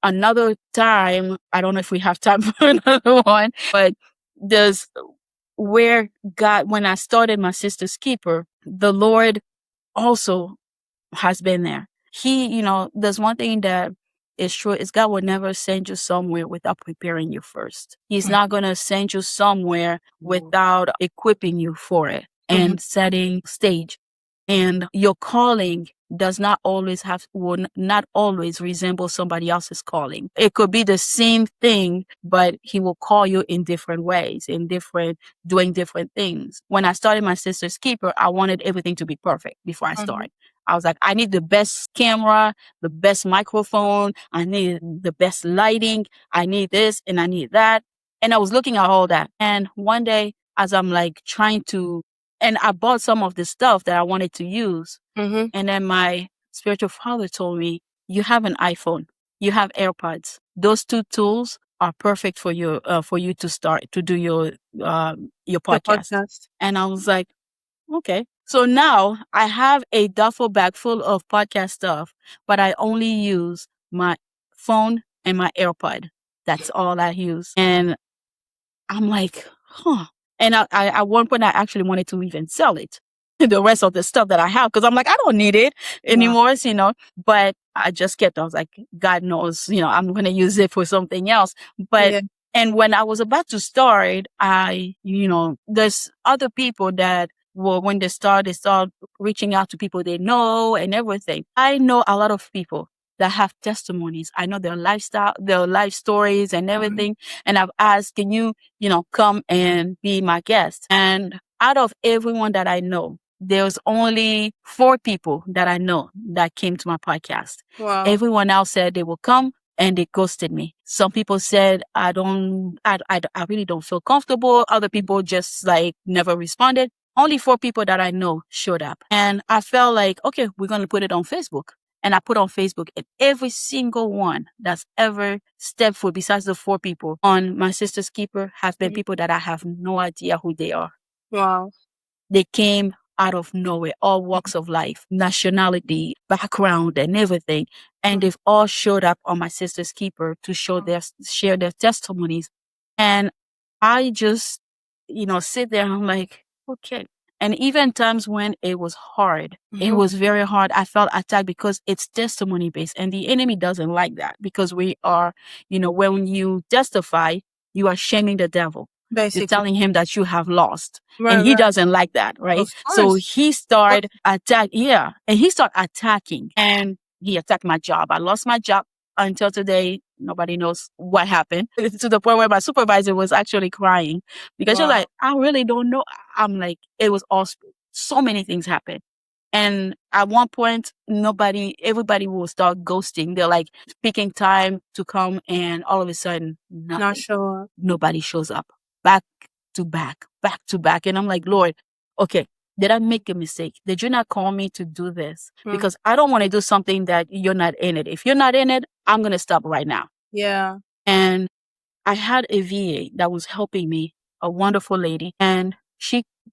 another time, I don't know if we have time for another one, but there's where God, when I started my sister's keeper, the Lord also has been there. There's one thing that is true is God will never send you somewhere without preparing you first. He's not going to send you somewhere without equipping you for it and setting stage. And your calling will not always resemble somebody else's calling. It could be the same thing, but he will call you in different ways, doing different things. When I started my sister's keeper, I wanted everything to be perfect before I started. I was like, I need the best camera, the best microphone. I need the best lighting. I need this and I need that. And I was looking at all that. And one day, as I'm like and I bought some of the stuff that I wanted to use. And then my spiritual father told me, you have an iPhone, you have AirPods. Those two tools are perfect for you to start to do your podcast. And I was like, okay. So now I have a duffel bag full of podcast stuff, but I only use my phone and my AirPod. That's all I use. And I'm like, huh. And I at one point, I actually wanted to even sell it, the rest of the stuff that I have, because I'm like, I don't need it anymore, But I just kept, I was like, God knows, I'm going to use it for something else. But, and when I was about to start, there's other people that, well, when they start reaching out to people they know and everything. I know a lot of people that have testimonies. I know their lifestyle, their life stories and everything. And I've asked, can you, come and be my guest? And out of everyone that I know, there's only 4 people that I know that came to my podcast. Wow. Everyone else said they will come and they ghosted me. Some people said, I really don't feel comfortable. Other people just like never responded. Only 4 people that I know showed up. And I felt like, okay, we're going to put it on Facebook. And I put on Facebook, and every single one that's ever stepped foot, besides the 4 people on my sister's keeper, have been people that I have no idea who they are. Wow. They came out of nowhere, all walks of life, nationality, background, and everything. And they've all showed up on my sister's keeper to share their testimonies. And I just, sit there and I'm like, okay. And even times when it was hard, it was very hard. I felt attacked because it's testimony based, and the enemy doesn't like that, because we are, when you testify, you are shaming the devil. Basically. You're telling him that you have lost. Right, and he doesn't like that, right? So he started attacking, and he attacked my job. I lost my job until today. Nobody knows what happened, to the point where my supervisor was actually crying, because she was like, I really don't know. I'm like, it was all, so many things happened. And at one point, everybody will start ghosting. They're like picking time to come, and all of a sudden, Not show up. Nobody shows up. Back to back, back to back. And I'm like, Lord, okay, did I make a mistake? Did you not call me to do this? Because I don't want to do something that you're not in it. If you're not in it, I'm going to stop right now. Yeah. And I had a VA that was helping me, a wonderful lady. And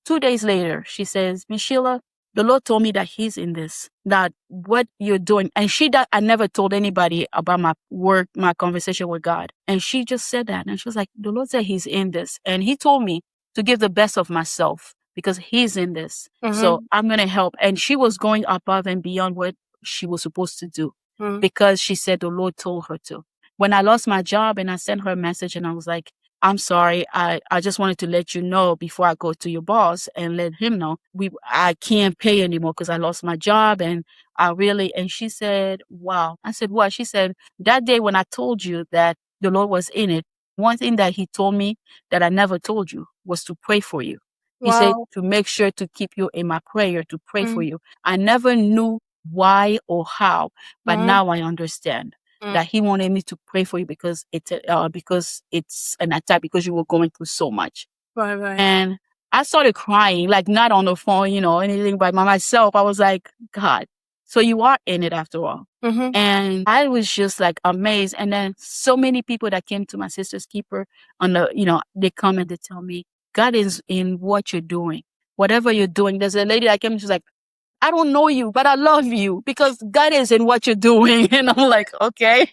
2 days later, she says, Miss Sheila, the Lord told me that he's in this, that what you're doing. And I never told anybody about my work, my conversation with God. And she just said that. And she was like, the Lord said he's in this. And he told me to give the best of myself because he's in this. So I'm going to help. And she was going above and beyond what she was supposed to do because she said the Lord told her to. When I lost my job, and I sent her a message, and I was like, I'm sorry. I just wanted to let you know before I go to your boss and let him know I can't pay anymore because I lost my job. And and she said, wow. I said, what? She said, that day when I told you that the Lord was in it, One thing that he told me that I never told you was to pray for you. He said to make sure to keep you in my prayer, to pray for you. I never knew why or how, but now I understand that he wanted me to pray for you because it's an attack, because you were going through so much. Right. And I started crying, like not on the phone, anything, but by myself. I was like, God, so you are in it after all. And I was just like amazed. And then so many people that came to my sister's keeper they come and they tell me, God is in what you're doing. Whatever you're doing. There's a lady that came and she's like, I don't know you, but I love you because God is in what you're doing. And I'm like, okay,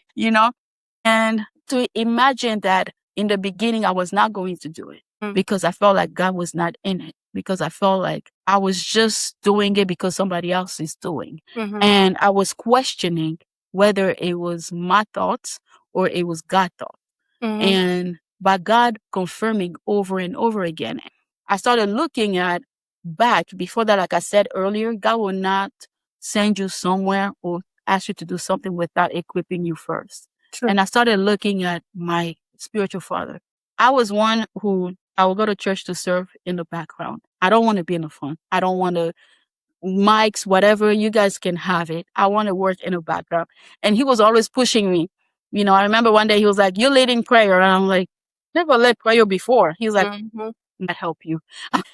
And to imagine that in the beginning, I was not going to do it because I felt like God was not in it, because I felt like I was just doing it because somebody else is doing. And I was questioning whether it was my thoughts or it was God's thoughts. And by God confirming over and over again, I started looking at back before that. Like I said earlier, God will not send you somewhere or ask you to do something without equipping you first. True. And I started looking at my spiritual father. I was one who I will go to church to serve in the background. I don't want to be in the front. I don't want to mics, whatever, you guys can have it. I want to work in the background. And he was always pushing me. I remember one day he was like, you're leading prayer. And I'm like, never led prayer before. He's like, I help you.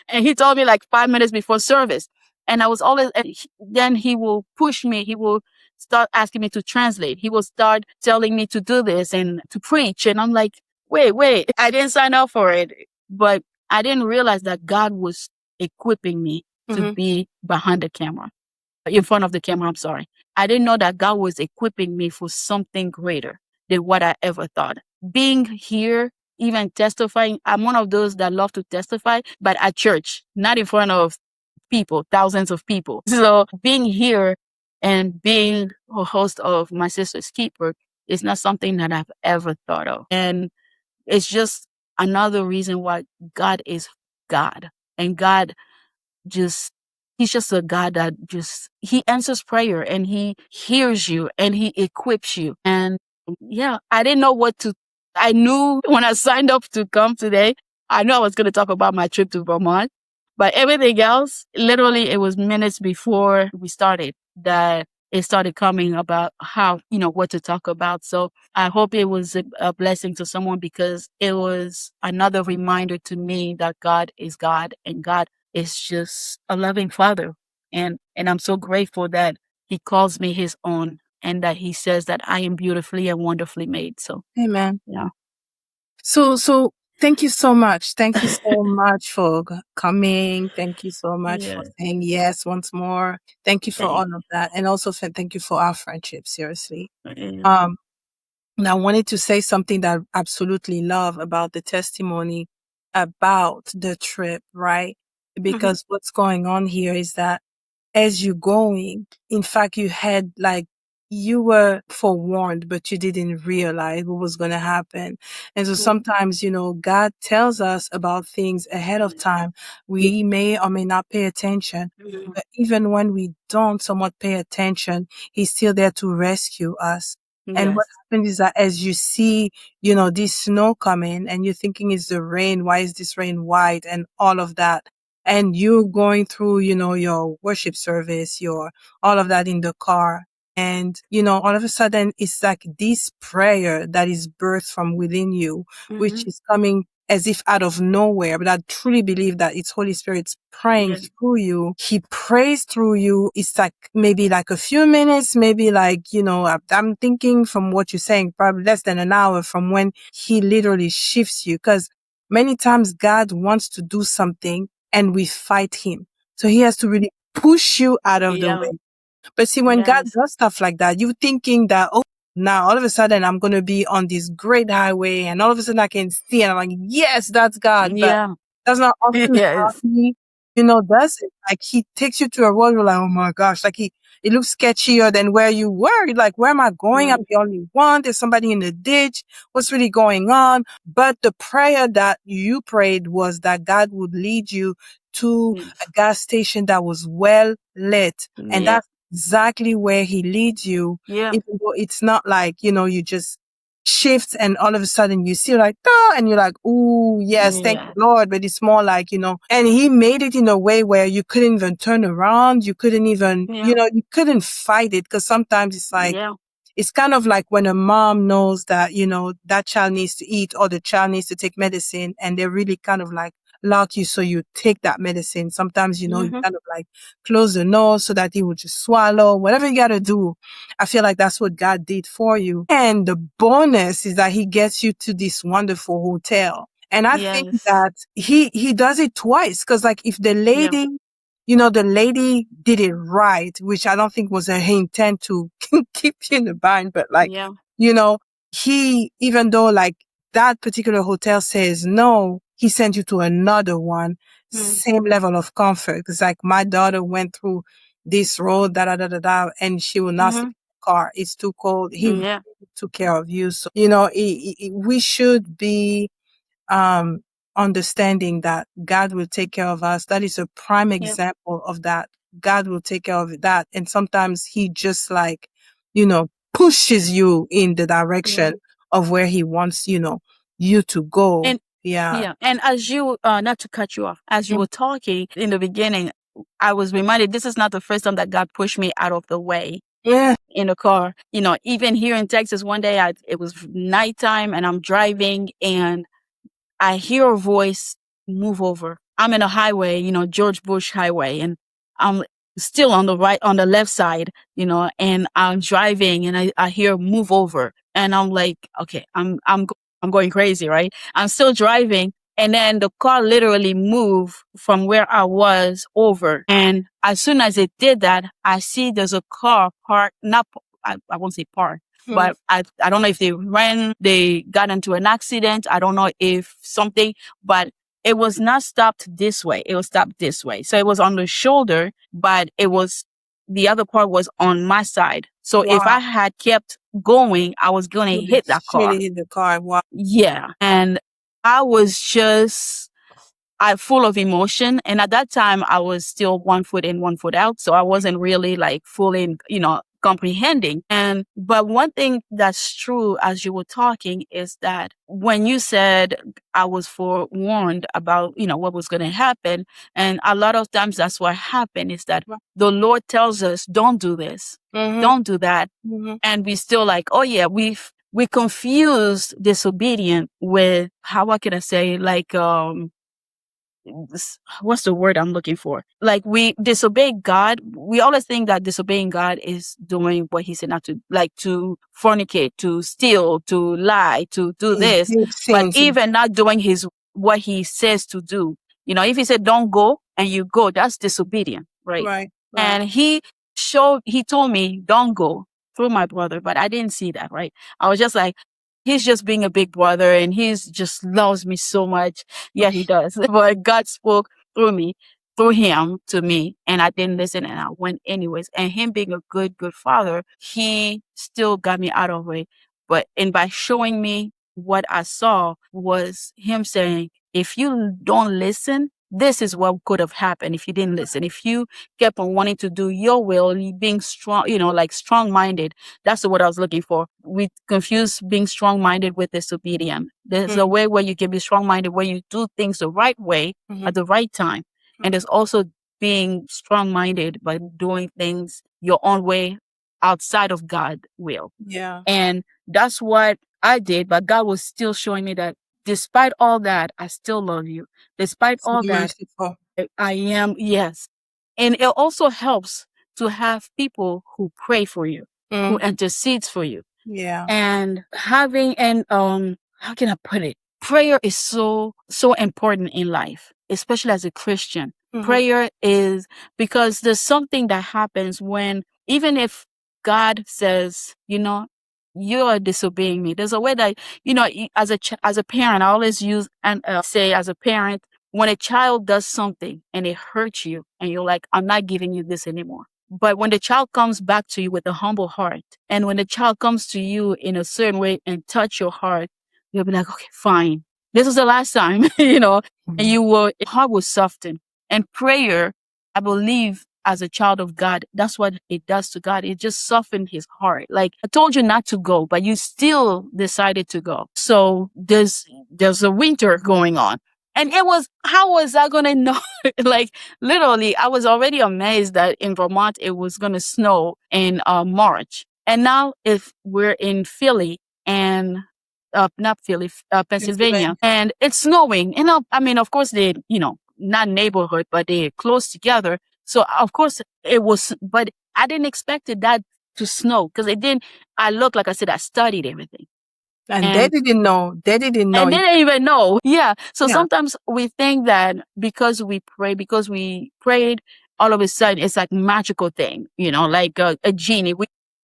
And he told me like 5 minutes before service. And I was always, then he will push me. He will start asking me to translate. He will start telling me to do this and to preach. And I'm like, wait, I didn't sign up for it. But I didn't realize that God was equipping me to be behind the camera, in front of the camera. I'm sorry. I didn't know that God was equipping me for something greater than what I ever thought. Being here, even testifying, I'm one of those that love to testify, but at church, not in front of people, thousands of people. So being here and being a host of my sister's keeper is not something that I've ever thought of. And it's just another reason why God is God. And God he's just a God that he answers prayer and he hears you and he equips you. And yeah, I didn't know I knew when I signed up to come today, I knew I was going to talk about my trip to Vermont, but everything else, literally it was minutes before we started that it started coming about how, what to talk about. So I hope it was a blessing to someone, because it was another reminder to me that God is God and God is just a loving father. And I'm so grateful that he calls me his own and that he says that I am beautifully and wonderfully made. So, Amen. Yeah. So thank you so much. Thank you so much for coming. Thank you so much for saying yes once more. Thank you for all of that. And also thank you for our friendship, seriously. And I wanted to say something that I absolutely love about the testimony about the trip, right? Because what's going on here is that as you're going, in fact, you were forewarned, but you didn't realize what was going to happen. And so sometimes, God tells us about things ahead of time. We may or may not pay attention, but even when we don't somewhat pay attention, he's still there to rescue us. And what happens is that as you see, this snow coming and you're thinking it's the rain, why is this rain white and all of that? And you're going through, your worship service, all of that in the car. And, all of a sudden it's like this prayer that is birthed from within you, which is coming as if out of nowhere. But I truly believe that it's Holy Spirit's praying through you. He prays through you. It's like maybe like a few minutes, maybe like, I'm thinking from what you're saying, probably less than an hour from when he literally shifts you. Because many times God wants to do something and we fight him. So he has to really push you out of the way. But see, when God does stuff like that, you're thinking that, oh, now all of a sudden I'm going to be on this great highway and all of a sudden I can see and I'm like, yes, that's God. But that's not often how he, does it. Like he takes you to a road, you're like, oh my gosh, like it looks sketchier than where you were. You're like, where am I going? I'm the only one. There's somebody in the ditch. What's really going on? But the prayer that you prayed was that God would lead you to a gas station that was well lit. And that's exactly where he leads you. Even though it's not like, you just shifts, and all of a sudden you see like, ah, and you're like, ooh, yes, thank you, Lord. But it's more like, and he made it in a way where you couldn't even turn around. You couldn't even, you couldn't fight it. Cause sometimes it's like, it's kind of like when a mom knows that, that child needs to eat or the child needs to take medicine, and they really kind of like lock you so you take that medicine. Sometimes, you kind of like close the nose so that he will just swallow, whatever you got to do. I feel like that's what God did for you. And the bonus is that he gets you to this wonderful hotel. And I think that he does it twice. Cause like if the lady, the lady did it right, which I don't think was her intent to keep you in the bind, but like, he, even though like that particular hotel says no, he sent you to another one, same level of comfort. Cause like my daughter went through this road, da da da da da, and she will not sleep in the car. It's too cold. He really took care of you. So, we should be understanding that God will take care of us. That is a prime example of that. God will take care of that. And sometimes he just like, pushes you in the direction of where he wants, you to go. And and as you, not to cut you off, as you were talking in the beginning, I was reminded this is not the first time that God pushed me out of the way in a car. Even here in Texas, one day it was nighttime and I'm driving and I hear a voice, move over. I'm in a highway, George Bush Highway, and I'm still on the left side, and I'm driving and I hear move over. And I'm like, okay, I'm going crazy, right? I'm still driving. And then the car literally moved from where I was over. And as soon as it did that, I see there's a car parked, not, I won't say parked, but I don't know if they got into an accident. I don't know if something, but it was not stopped this way. It was stopped this way. So it was on the shoulder, but the other part was on my side. So if I had kept going, I was going to hit that car. Hit the car. Wow. Yeah. And I was just, full of emotion. And at that time, I was still 1 foot in, 1 foot out. So I wasn't really like fully, comprehending. But one thing that's true as you were talking is that when you said I was forewarned about, what was going to happen. And a lot of times that's what happened is that the Lord tells us, don't do this, don't do that. And we still like, oh yeah, we confuse disobedient with, how can I say, like, what's the word I'm looking for? Like we disobey God. We always think that disobeying God is doing what he said not to, like to fornicate, to steal, to lie, to do this, but even not doing what he says to do. If he said don't go and you go, that's disobedient, right? Right. And he told me don't go through my brother, but I didn't see that, right? I was just like, he's just being a big brother and he's just loves me so much. Yeah, he does. But God spoke through him to me, and I didn't listen and I went anyways. And him being a good father, he still got me out of it. And by showing me what I saw was him saying, if you don't listen, this is what could have happened if you didn't listen. If you kept on wanting to do your will, being strong, like strong-minded. That's the word I was looking for. We confuse being strong-minded with disobedient. There's a way where you can be strong-minded where you do things the right way at the right time. And there's also being strong-minded by doing things your own way outside of God's will. Yeah. And that's what I did. But God was still showing me that despite all that, I still love you. Despite all that, I am, yes. And it also helps to have people who pray for you, who intercedes for you. Yeah. And having how can I put it? Prayer is so important in life, especially as a Christian. Prayer is, because there's something that happens when, even if God says, you are disobeying me. There's a way that, as a parent, I always use and say as a parent, when a child does something and it hurts you and you're like, I'm not giving you this anymore. But when the child comes back to you with a humble heart, and when the child comes to you in a certain way and touch your heart, you'll be like, okay, fine. This is the last time, and your heart will soften. And prayer, I believe, as a child of God, that's what it does to God. It just softened his heart. Like, I told you not to go, but you still decided to go. So there's a winter going on. And it was, how was I going to know? Like, literally, I was already amazed that in Vermont, it was going to snow in March. And now if we're in Philly and not Philly, Pennsylvania, and it's snowing. And I mean, of course, they, not neighborhood, but they're close together. So of course it was, but I didn't expect it that to snow because it didn't. I looked, like I said, I studied everything. And they didn't know. They didn't know. And they didn't even know. Yeah. So Yeah. sometimes we think that because we prayed, all of a sudden it's like magical thing, like a genie.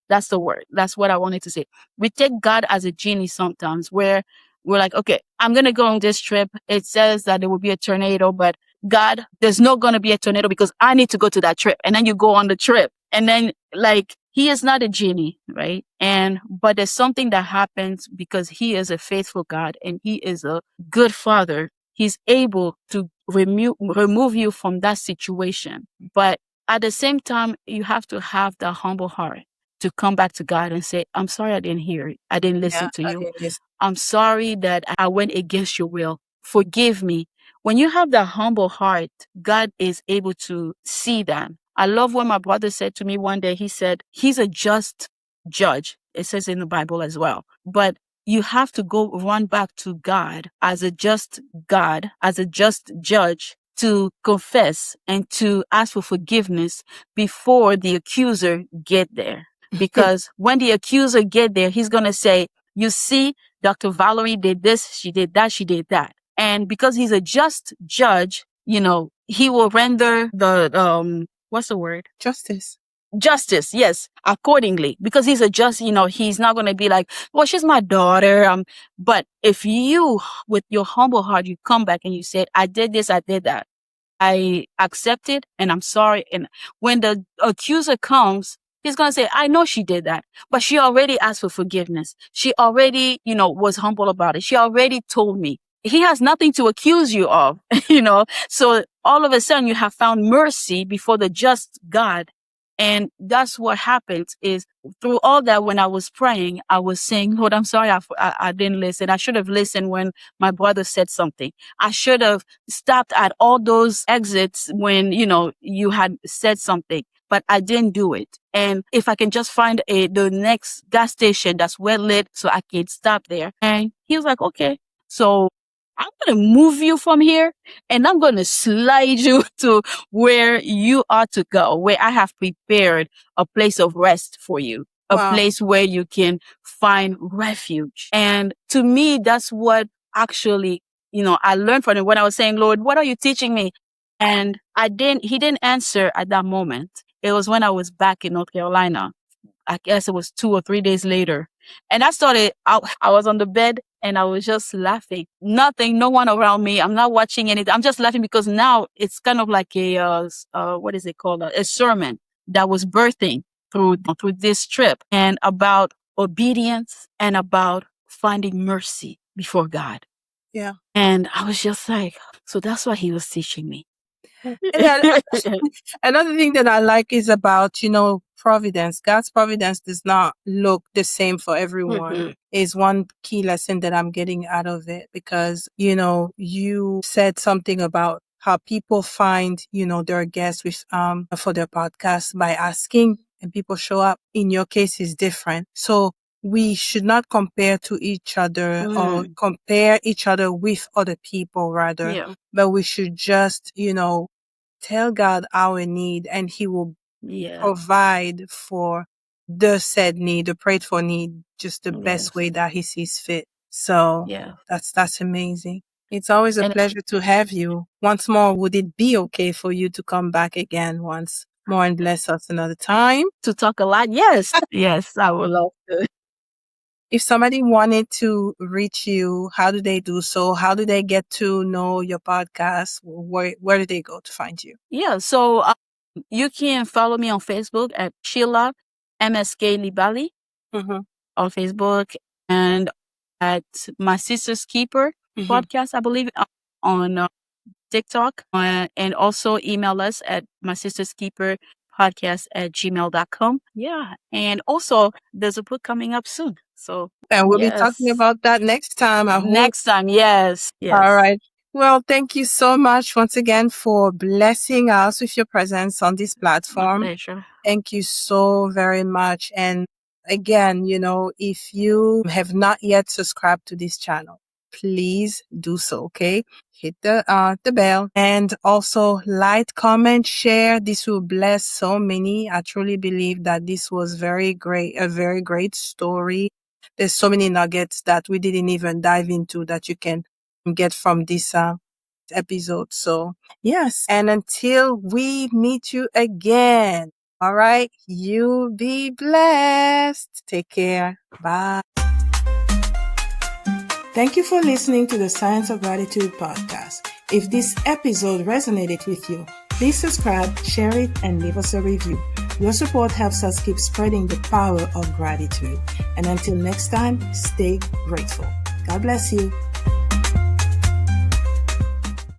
That's the word. That's what I wanted to say. We take God as a genie sometimes, where we're like, okay, I'm going to go on this trip. It says that there will be a tornado, but God, there's not going to be a tornado because I need to go to that trip. And then you go on the trip. And then, like, he is not a genie, right? But there's something that happens because he is a faithful God and he is a good father. He's able to remove you from that situation. But at the same time, you have to have that humble heart to come back to God and say, I'm sorry I didn't hear it. I didn't listen to you. I'm sorry that I went against your will. Forgive me. When you have that humble heart, God is able to see that. I love what my brother said to me one day. He said, he's a just judge. It says in the Bible as well. But you have to go run back to God, as a just judge, to confess and to ask for forgiveness before the accuser get there. Because when the accuser get there, he's going to say, you see, Dr. Valerie did this, she did that, she did that. And because he's a just judge, he will render the, what's the word? Justice, yes, accordingly. Because he's a just, he's not going to be like, well, she's my daughter. But if you, with your humble heart, you come back and you say, I did this, I did that. I accept it and I'm sorry. And when the accuser comes, he's going to say, I know she did that, but she already asked for forgiveness. She already, was humble about it. She already told me. He has nothing to accuse you of, So all of a sudden you have found mercy before the just God. And that's what happens is through all that, when I was praying, I was saying, Lord, I'm sorry I didn't listen. I should have listened when my brother said something. I should have stopped at all those exits when, you had said something, but I didn't do it. And if I can just find the next gas station that's well lit so I can stop there. And he was like, okay. So I'm going to move you from here and I'm going to slide you to where you are to go, where I have prepared a place of rest for you, a place where you can find refuge. And to me, that's what actually, I learned from it when I was saying, Lord, what are you teaching me? And he didn't answer at that moment. It was when I was back in North Carolina. I guess it was 2 or 3 days later. And I was on the bed and I was just laughing. Nothing, no one around me. I'm not watching anything. I'm just laughing because now it's kind of like what is it called? A sermon that was birthing through this trip, and about obedience and about finding mercy before God. Yeah. And I was just like, so that's what he was teaching me. Another thing that I like is about, providence. God's providence does not look the same for everyone. Mm-hmm. Is one key lesson that I'm getting out of it, because, you said something about how people find, their guests with, for their podcast by asking, and people show up. In your case is different. So we should not compare to each other or compare each other with other people, rather, but we should just, tell God our need, and he will provide for the said need, the prayed for need, just the best way that he sees fit. So that's amazing. It's always a pleasure to have you. Once more, would it be okay for you to come back again once more and bless us another time? To talk a lot? Yes. Yes, I would love to. If somebody wanted to reach you, how do they do so? How do they get to know your podcast? Where do they go to find you? Yeah, so you can follow me on Facebook at Sheila Libali on Facebook, and at My Sister's Keeper podcast, I believe, on TikTok, and also email us at mysisterskeeperpodcast@gmail.com. Yeah. And also, there's a book coming up soon. So, And we'll be talking about that next time. I hope. Next time, yes. All right. Well, thank you so much once again for blessing us with your presence on this platform. My pleasure. Thank you so very much. And again, if you have not yet subscribed to this channel, please do so, okay? Hit the bell and also like, comment, share. This will bless so many. I truly believe that this was a very great story. There's so many nuggets that we didn't even dive into that you can get from this episode. So yes, and until we meet you again, all right, you be blessed. Take care. Bye. Thank you for listening to the Science of Gratitude podcast. If this episode resonated with you, please subscribe, share it, and leave us a review. Your support helps us keep spreading the power of gratitude. And until next time, stay grateful. God bless you.